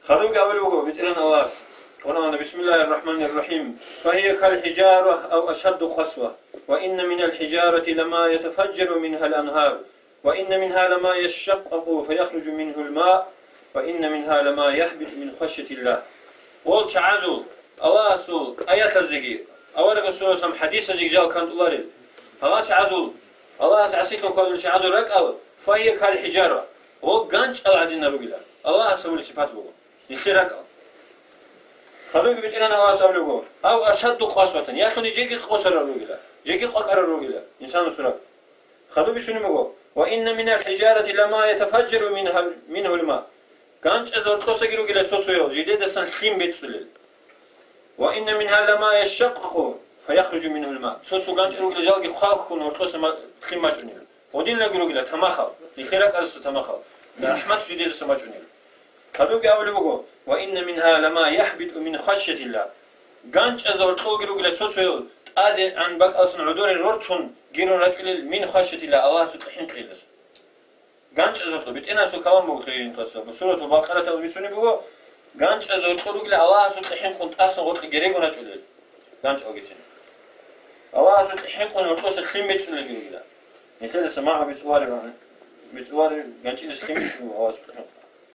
خذوك أول وقوع بتقرن الله قرآن بسم الله الرحمن الرحيم فهي كالحجارة أو أشد قسوة وإن من الحجارة لما يتفجر منها الأنهار وإن منها لما يشقق فيخرج منه الماء وإن منها لما يهبط من خشية الله قول شعزو أواسو آيات الزكي أولا قصوا سم حديث الزكي جاء كانت الله هذا شعزو الله عسيكم قول شعزو رك أو فهي كالحجارة هو قنش العدين رجلا الله سوى الصفات بقول نترك خلوك بتقول أنا واسأل له أو أشد قسوة يأكل يجيك قصر الرجلا يجيك قكر الرجلا إنسان سرق خلوك بيشوني مقول وإن من الحجارة لما يتفجر منه الماء كانش أزور قصة الرجلا تصوير جديد سن خيم بيتسلل وإن منها لما يشقق فيخرج منه الماء تصو كانش الرجلا جالك خاخ نور قصة خيم ما جنيل ودين لك الرجلا تماخل لخيرك أزس تماخل لرحمة جديد سما جنيل خلوك أول بقول وإن منها لما يحبط من خشية الله قانش أزور طوق رجل تصوير أدي عن بق أصلا عدور الورتون جيرون رجل من خشية الله الله سبحانه قيلس قانش أزور طوق بتأنا سكوان بخيرين قصة سورة البقرة تلبسوني بقول قانش أزور طوق رجل الله سبحانه قنت أصلا ورق جريجون رجل قانش أوجسين الله سبحانه قنت ورقص خيمة سنة رجل نتلا سماعها بتواري قانش إذا خيمة الله سبحانه